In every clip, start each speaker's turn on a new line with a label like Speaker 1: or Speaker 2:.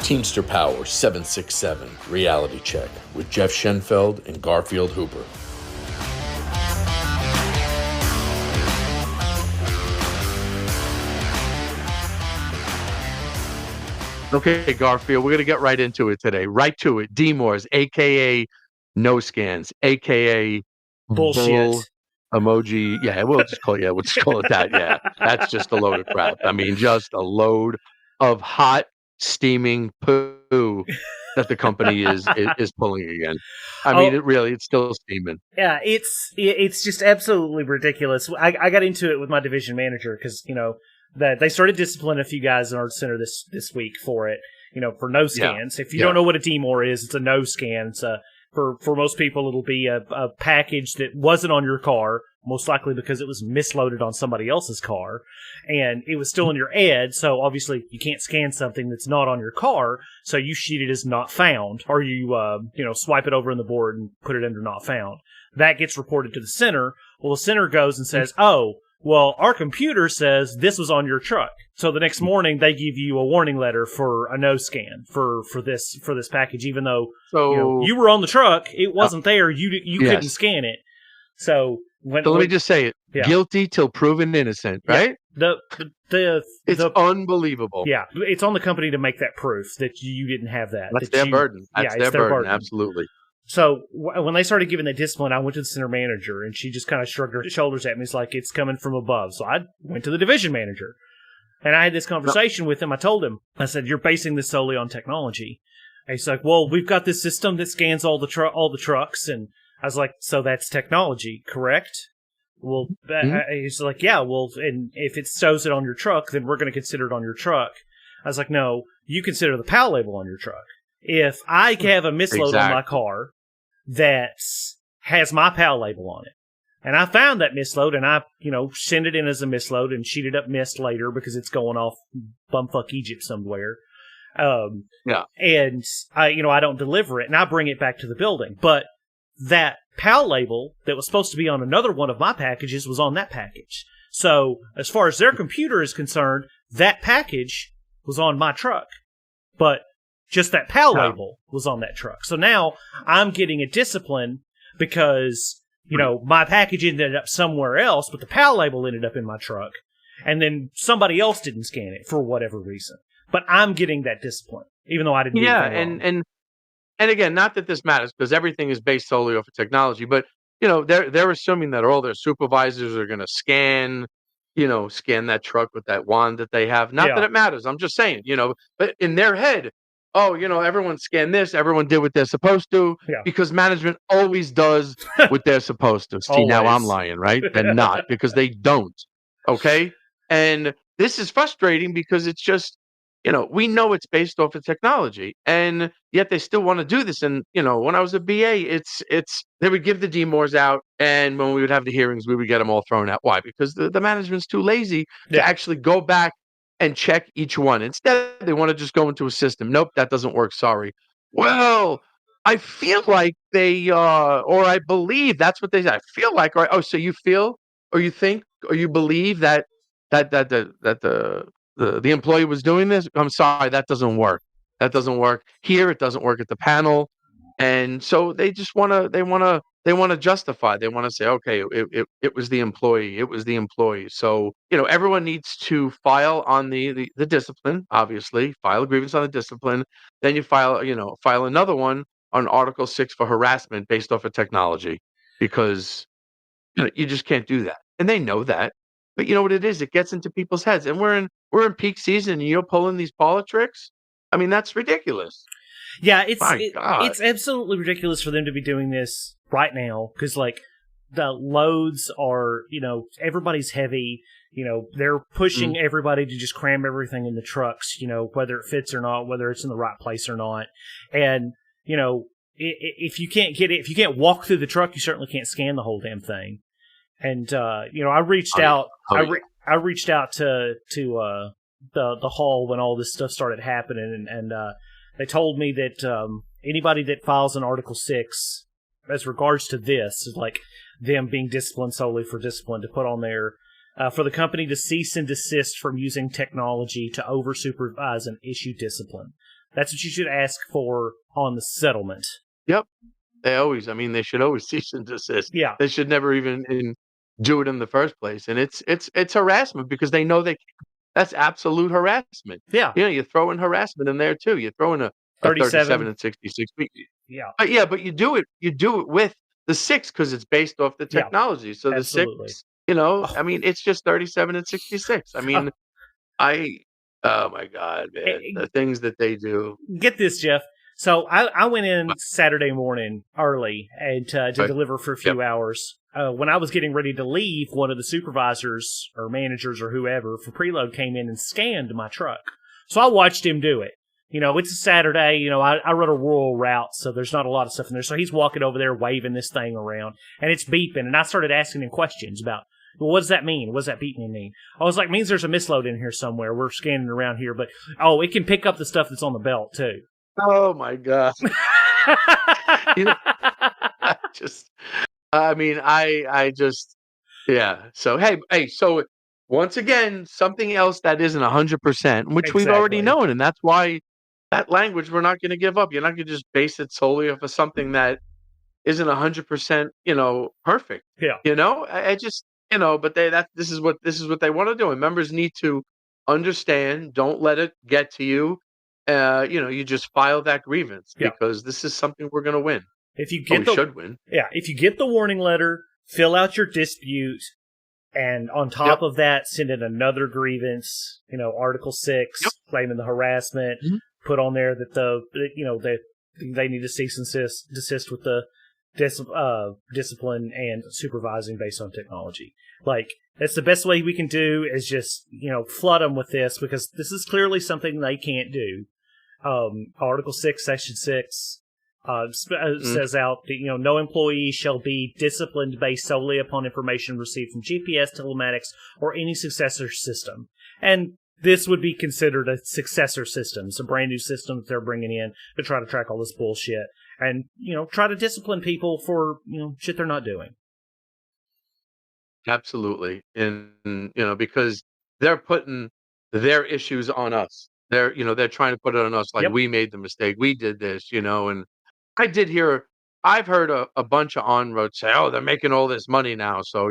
Speaker 1: Teamster Power 767 Reality Check with Jeff Schenfeld and Garfield Hooper.
Speaker 2: Okay, Garfield, we're going to get right into it today. Right to it. DMORS, a.k.a. no scans, a.k.a.
Speaker 3: bullshit
Speaker 2: emoji. Yeah, we'll just call it that. Yeah, that's just a load of crap. I mean, just a load of hot, steaming poo that the company is pulling again. I mean, it's still steaming.
Speaker 3: Yeah, it's just absolutely ridiculous. I got into it with my division manager because, that they started disciplining a few guys in our center this week for it, for no scans.
Speaker 2: Yeah.
Speaker 3: If you don't know what a DMOR is, it's a no scan. It's for most people, it'll be a package that wasn't on your car, most likely because it was misloaded on somebody else's car, and it was still in your ed, so obviously you can't scan something that's not on your car, so you sheet it as not found, or you swipe it over on the board and put it under not found. That gets reported to the center. Well, the center goes and says, well, our computer says this was on your truck. So the next morning they give you a warning letter for a no scan for this package, even though you were on the truck, it wasn't there, you couldn't scan it. So let me just say it: guilty till proven innocent, right?
Speaker 2: It's unbelievable.
Speaker 3: Yeah, it's on the company to make that proof that you didn't have that.
Speaker 2: That's their burden. That's their burden. Absolutely.
Speaker 3: So when they started giving the discipline, I went to the center manager, and she just kind of shrugged her shoulders at me. It's like, it's coming from above. So I went to the division manager, and I had this conversation with him. I told him, I said, you're basing this solely on technology. And he's like, well, we've got this system that scans all the trucks. And I was like, so that's technology, correct? Well, he's like, yeah, well, and if it shows it on your truck, then we're going to consider it on your truck. I was like, no, you consider the PAL label on your truck. If I have a misload on my car that has my PAL label on it, and I found that misload, and I, send it in as a misload and sheet it up missed later because it's going off bumfuck Egypt somewhere. And I don't deliver it, and I bring it back to the building. But that PAL label that was supposed to be on another one of my packages was on that package. So as far as their computer is concerned, that package was on my truck. But just that PAL label was on that truck. So now I'm getting a discipline because, my package ended up somewhere else, but the PAL label ended up in my truck. And then somebody else didn't scan it for whatever reason. But I'm getting that discipline, even though I didn't do anything wrong.
Speaker 2: And again, not that this matters because everything is based solely off of technology, but, they're assuming that all their supervisors are going to scan that truck with that wand that they have. Not that it matters. I'm just saying, but in their head, everyone scanned this, everyone did what they're supposed to, because management always does what they're supposed to. See, now I'm lying, right? They're not, because they don't. Okay? And this is frustrating because it's just, we know it's based off of technology, and yet they still want to do this. And, when I was a BA, it's they would give the DMORs out, and when we would have the hearings, we would get them all thrown out. Why? Because the management's too lazy to actually go back and check each one. Instead, they want to just go into a system. Nope, that doesn't work. Sorry. Well, I feel like they, or I believe that's what they say. I feel like, so you feel, or you think, or you believe that the employee was doing this? I'm sorry, that doesn't work. That doesn't work here. It doesn't work at the panel. And so they just want to justify. They want to say, okay, it was the employee. It was the employee. So, everyone needs to file on the discipline, obviously, file a grievance on the discipline. Then you file another one on Article 6 for harassment based off of technology, because you just can't do that. And they know that. But you know what it is? It gets into people's heads. And we're in peak season, and you're pulling these parlor tricks. I mean, that's ridiculous.
Speaker 3: Yeah, it's absolutely ridiculous for them to be doing this right now, because the loads are, everybody's heavy. They're pushing everybody to just cram everything in the trucks, whether it fits or not, whether it's in the right place or not. And, if you can't walk through the truck, you certainly can't scan the whole damn thing. And, I reached out to the hall when all this stuff started happening, and they told me that anybody that files an Article 6 as regards to this, like them being disciplined solely for discipline, to put on there for the company to cease and desist from using technology to over-supervise and issue discipline. That's what you should ask for on the settlement.
Speaker 2: Yep. They should always cease and desist.
Speaker 3: Yeah.
Speaker 2: They should never even do it in the first place. And it's harassment because they know that's absolute harassment.
Speaker 3: Yeah.
Speaker 2: You throw in harassment in there too. You throw in a 37 and 66.
Speaker 3: Yeah.
Speaker 2: But you do it with the 6 because it's based off the
Speaker 3: Yeah.
Speaker 2: technology. So the
Speaker 3: Absolutely.
Speaker 2: 6, it's just 37 and 66. Oh my God, man, the things that they do.
Speaker 3: Get this, Jeff. So I went in Saturday morning early and to deliver for a few hours. When I was getting ready to leave, one of the supervisors or managers or whoever for preload came in and scanned my truck. So I watched him do it. It's a Saturday. I run a rural route, so there's not a lot of stuff in there. So he's walking over there waving this thing around, and it's beeping. And I started asking him questions about, well, what does that mean? What does that beeping mean? I was like, it means there's a misload in here somewhere. We're scanning around here, but, it can pick up the stuff that's on the belt, too.
Speaker 2: Oh, my God. Yeah. So, hey, so once again, something else that isn't 100%, which we've already known, and that's why that language we're not going to give up. You're not going to just base it solely off of something that isn't 100%, perfect.
Speaker 3: Yeah.
Speaker 2: I just, but this is what they want to do, and members need to understand. Don't let it get to you. You just file that grievance because this is something we're going to win.
Speaker 3: If you get
Speaker 2: should win.
Speaker 3: Yeah. If you get the warning letter, fill out your dispute, and on top of that, send in another grievance. Article 6, claiming the harassment.
Speaker 2: Mm-hmm.
Speaker 3: Put on there that they need to cease and desist with the discipline and supervising based on technology. Like, that's the best way we can do is just, flood them with this because this is clearly something they can't do. Article 6, Section 6 says out that, no employee shall be disciplined based solely upon information received from GPS, telematics, or any successor system. And this would be considered a successor system. It's a brand new system that they're bringing in to try to track all this bullshit and, try to discipline people for, shit they're not doing.
Speaker 2: Absolutely. And, because they're putting their issues on us. They're trying to put it on us like we made the mistake. We did this, and I've heard a bunch of on-roads say, oh, they're making all this money now. So,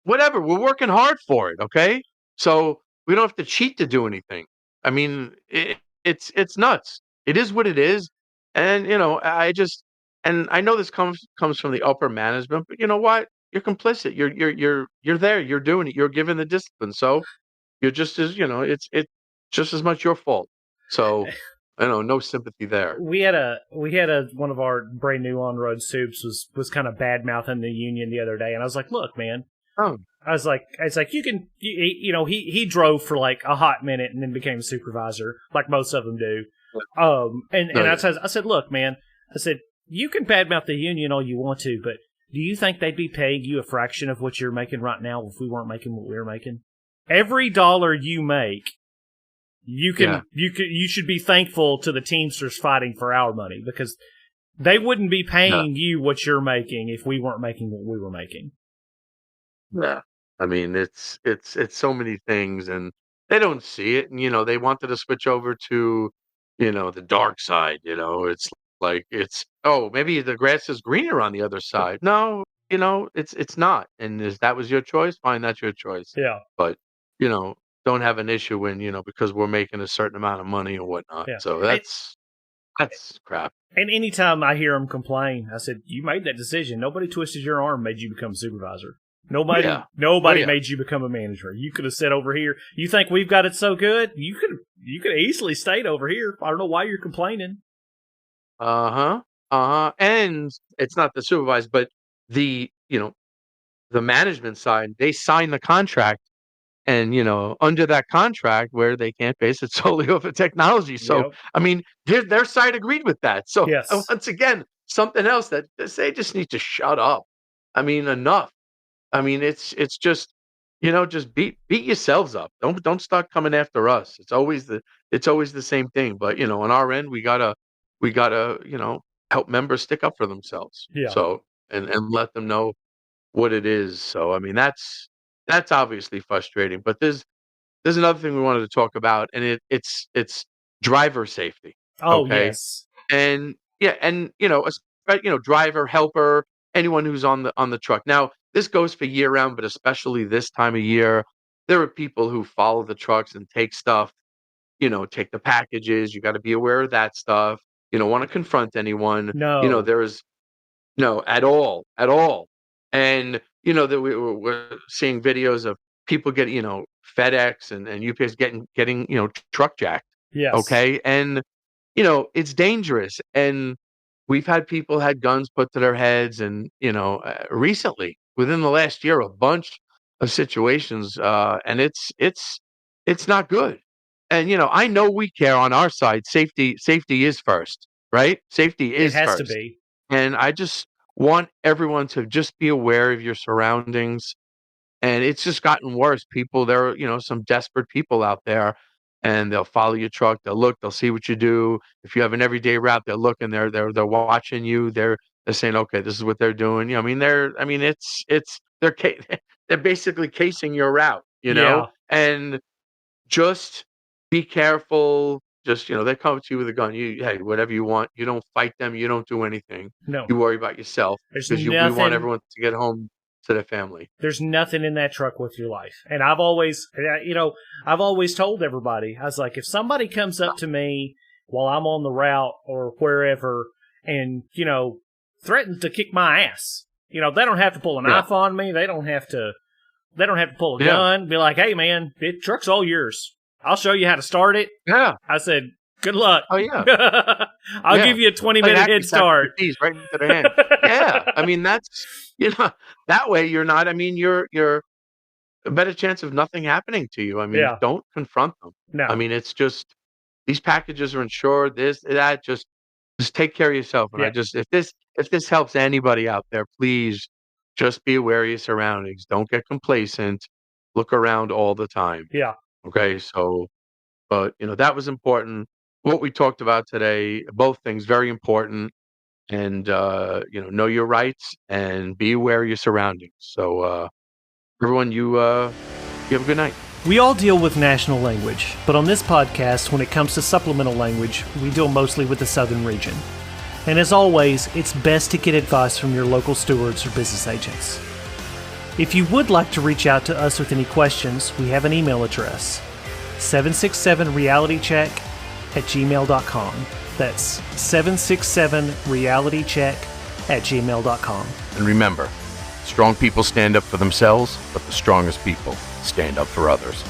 Speaker 2: whatever, we're working hard for it. Okay. So we don't have to cheat to do anything. I mean, it's nuts. It is what it is. And, and I know this comes from the upper management, but you know what? You're complicit. You're there. You're doing it. You're giving the discipline. So you're just as, it's just as much your fault. So, no sympathy there.
Speaker 3: We had one of our brand new on-road soups was kind of bad-mouthing the union the other day. And I was like, look, man.
Speaker 2: Oh.
Speaker 3: I was like, you can, he drove for like a hot minute and then became a supervisor, like most of them do. I said, look, man, I said, you can badmouth the union all you want to, but do you think they'd be paying you a fraction of what you're making right now if we weren't making what we're making? Every dollar you make, you should be thankful to the Teamsters fighting for our money because they wouldn't be paying you what you're making if we weren't making what we were making.
Speaker 2: Yeah. I mean, it's so many things and they don't see it. And, they wanted to switch over to, the dark side, it's like, maybe the grass is greener on the other side. No, it's not. And if that was your choice, fine, that's your choice.
Speaker 3: Yeah.
Speaker 2: But, don't have an issue when, because we're making a certain amount of money or whatnot. Yeah. So that's crap.
Speaker 3: And anytime I hear them complain, I said, you made that decision. Nobody twisted your arm, made you become a supervisor. Nobody made you become a manager. You could have sat over here. You think we've got it so good? You could have easily stayed over here. I don't know why you're complaining.
Speaker 2: And it's not the supervisor, but the management side, they sign the contract and, under that contract where they can't base it solely off of technology. So, I mean, their side agreed with that. So once again, something else that they just need to shut up. I mean, enough. I mean, it's just, just beat yourselves up. Don't start coming after us. It's always the same thing. But, on our end, we gotta, help members stick up for themselves.
Speaker 3: Yeah.
Speaker 2: So, and let them know what it is. So, I mean, that's obviously frustrating, but there's another thing we wanted to talk about and it's driver safety.
Speaker 3: Oh,
Speaker 2: Okay.
Speaker 3: yes.
Speaker 2: And driver, helper, anyone who's on the truck. Now, this goes for year round, but especially this time of year, there are people who follow the trucks and take stuff, take the packages. You got to be aware of that stuff. You don't want to confront anyone.
Speaker 3: No.
Speaker 2: There is no at all, at all. And that we're seeing videos of people getting, FedEx and UPS getting truck jacked.
Speaker 3: Yes.
Speaker 2: Okay, and it's dangerous. And we've had people had guns put to their heads, and recently, within the last year, a bunch of situations, and it's not good. And I know we care on our side. Safety is first, right? Safety
Speaker 3: It
Speaker 2: is
Speaker 3: has
Speaker 2: first.
Speaker 3: to be.
Speaker 2: And I just want everyone to just be aware of your surroundings. And it's just gotten worse. There are, some desperate people out there, and they'll follow your truck. They'll look, they'll see what you do. If you have an everyday route, they'll look and they're watching you. They're saying, okay, this is what they're doing. They're basically casing your route,
Speaker 3: Yeah.
Speaker 2: and just be careful. Just, they come to you with a gun. Hey, whatever you want. You don't fight them. You don't do anything.
Speaker 3: No.
Speaker 2: You worry about yourself,
Speaker 3: There's
Speaker 2: because we
Speaker 3: nothing.
Speaker 2: want everyone to get home to their family.
Speaker 3: There's nothing in that truck with your life. And I've always told everybody, I was like, if somebody comes up to me while I'm on the route or wherever and, threatens to kick my ass, they don't have to pull a knife on me. They don't have to pull a gun. Be like, hey, man, the truck's all yours. I'll show you how to start it.
Speaker 2: Yeah.
Speaker 3: I said, good luck.
Speaker 2: Oh, yeah.
Speaker 3: I'll give you a 20-minute head start.
Speaker 2: Keys right into their hand. Yeah. That's, that way you're not, you're a better chance of nothing happening to you. Don't confront them.
Speaker 3: No.
Speaker 2: It's just, these packages are insured, this, that, just take care of yourself. And if this helps anybody out there, please just be aware of your surroundings. Don't get complacent. Look around all the time.
Speaker 3: Yeah.
Speaker 2: Okay. So, but that was important. What we talked about today, both things very important. And know your rights and be aware of your surroundings. So everyone, you have a good night.
Speaker 3: We all deal with national language, but on this podcast, when it comes to supplemental language, we deal mostly with the southern region. And as always, it's best to get advice from your local stewards or business agents. If you would like to reach out to us with any questions, we have an email address, 767realitycheck@gmail.com. That's 767realitycheck@gmail.com.
Speaker 1: And remember, strong people stand up for themselves, but the strongest people stand up for others.